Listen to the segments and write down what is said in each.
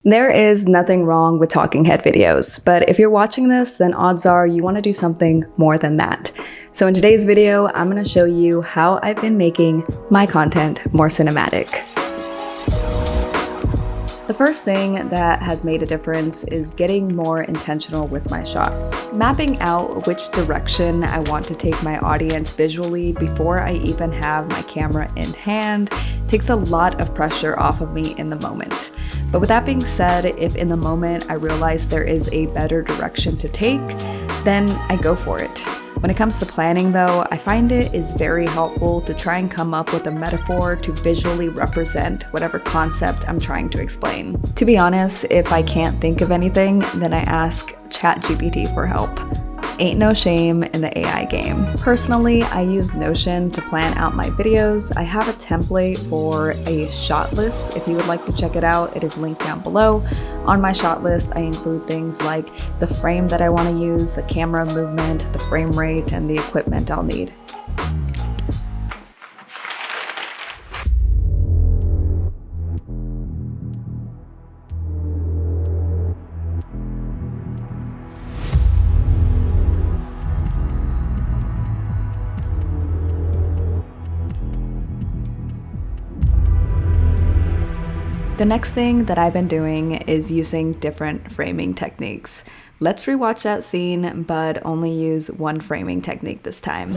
There is nothing wrong with talking head videos, but if you're watching this, then odds are you want to do something more than that. So in today's video, I'm going to show you how I've been making my content more cinematic. The first thing that has made a difference is getting more intentional with my shots. Mapping out which direction I want to take my audience visually before I even have my camera in hand takes a lot of pressure off of me in the moment. But with that being said, if in the moment I realize there is a better direction to take, then I go for it. When it comes to planning though, I find it is very helpful to try and come up with a metaphor to visually represent whatever concept I'm trying to explain. To be honest, if I can't think of anything, then I ask ChatGPT for help. Ain't no shame in the AI game. Personally, I use Notion to plan out my videos. I have a template for a shot list. If you would like to check it out, it is linked down below. On my shot list, I include things like the frame that I want to use, the camera movement, the frame rate, and the equipment I'll need. The next thing that I've been doing is using different framing techniques. Let's rewatch that scene, but only use one framing technique this time.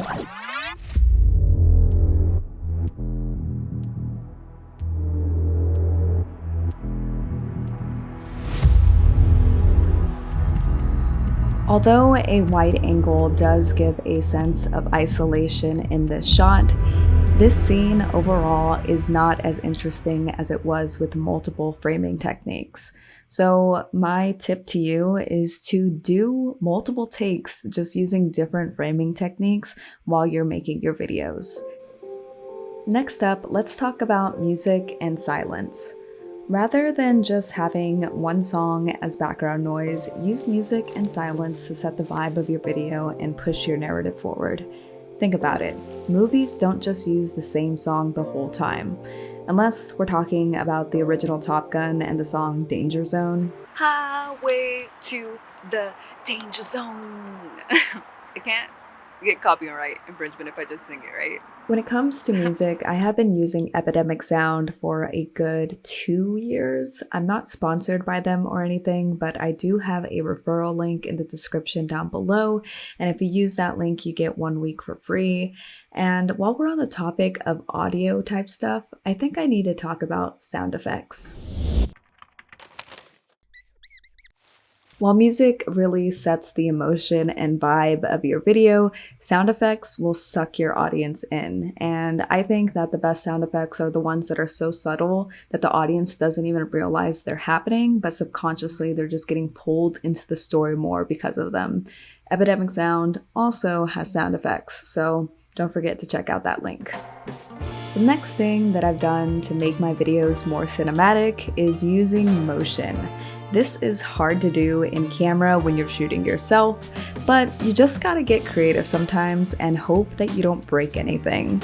Although a wide angle does give a sense of isolation in this shot, this scene overall is not as interesting as it was with multiple framing techniques. So my tip to you is to do multiple takes just using different framing techniques while you're making your videos. Next up, let's talk about music and silence. Rather than just having one song as background noise, use music and silence to set the vibe of your video and push your narrative forward. Think about it. Movies don't just use the same song the whole time. Unless we're talking about the original Top Gun and the song Danger Zone. Highway to the Danger Zone. I can't get copyright infringement if I just sing it, right? When it comes to music, I have been using Epidemic Sound for a good 2 years. I'm not sponsored by them or anything, but I do have a referral link in the description down below. And if you use that link, you get 1 week for free. And while we're on the topic of audio type stuff, I think I need to talk about sound effects. While music really sets the emotion and vibe of your video, sound effects will suck your audience in. And I think that the best sound effects are the ones that are so subtle that the audience doesn't even realize they're happening, but subconsciously they're just getting pulled into the story more because of them. Epidemic Sound also has sound effects, so don't forget to check out that link. The next thing that I've done to make my videos more cinematic is using motion. This is hard to do in camera when you're shooting yourself, but you just gotta get creative sometimes and hope that you don't break anything.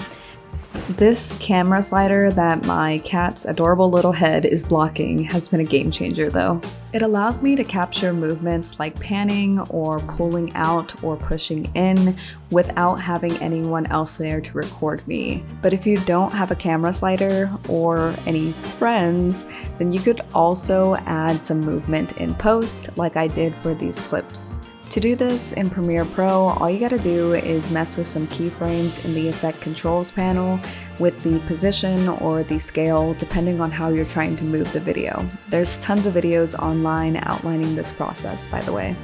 This camera slider that my cat's adorable little head is blocking has been a game changer though. It allows me to capture movements like panning or pulling out or pushing in without having anyone else there to record me. But if you don't have a camera slider or any friends, then you could also add some movement in post like I did for these clips. To do this in Premiere Pro, all you gotta do is mess with some keyframes in the Effect Controls panel with the position or the scale, depending on how you're trying to move the video. There's tons of videos online outlining this process, by the way.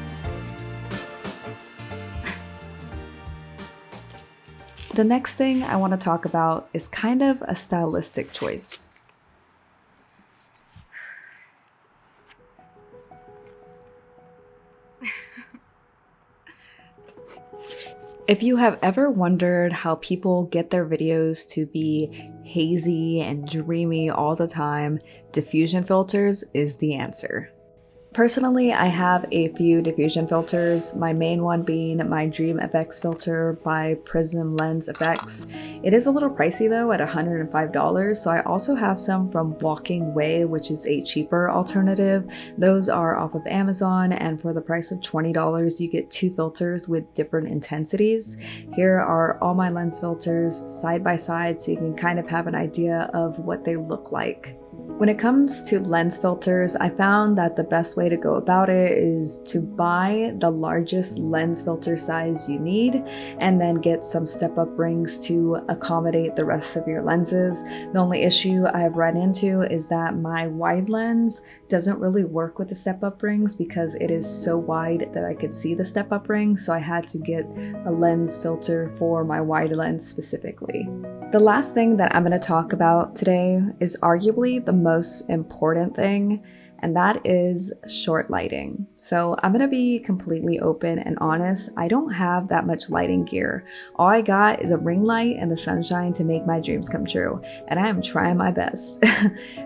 The next thing I want to talk about is kind of a stylistic choice. If you have ever wondered how people get their videos to be hazy and dreamy all the time, diffusion filters is the answer. Personally, I have a few diffusion filters, my main one being my Dream FX filter by Prism Lens FX. It is a little pricey though at $105, so I also have some from Walking Way, which is a cheaper alternative. Those are off of Amazon, and for the price of $20, you get 2 filters with different intensities. Here are all my lens filters side by side so you can kind of have an idea of what they look like. When it comes to lens filters, I found that the best way to go about it is to buy the largest lens filter size you need and then get some step-up rings to accommodate the rest of your lenses. The only issue I've run into is that my wide lens doesn't really work with the step-up rings because it is so wide that I could see the step-up ring, so I had to get a lens filter for my wide lens specifically. The last thing that I'm going to talk about today is arguably the most important thing, and that is short lighting. So I'm going to be completely open and honest. I don't have that much lighting gear. All I got is a ring light and the sunshine to make my dreams come true, and I am trying my best.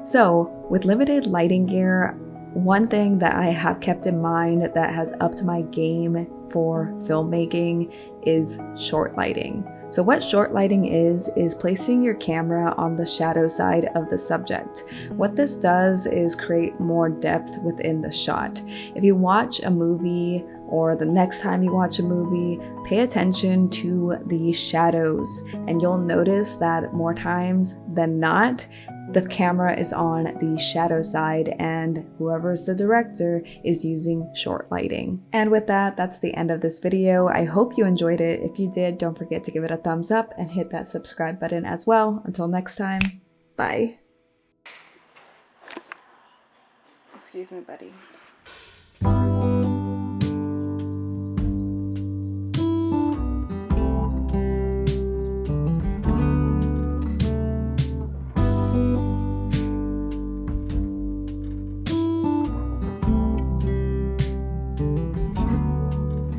So with limited lighting gear, one thing that I have kept in mind that has upped my game for filmmaking is short lighting. So what short lighting is placing your camera on the shadow side of the subject. What this does is create more depth within the shot. If you watch a movie or the next time you watch a movie, pay attention to the shadows and you'll notice that more times than not, the camera is on the shadow side and whoever's the director is using short lighting. And with that, that's the end of this video. I hope you enjoyed it. If you did, don't forget to give it a thumbs up and hit that subscribe button as well. Until next time, bye. Excuse me, buddy.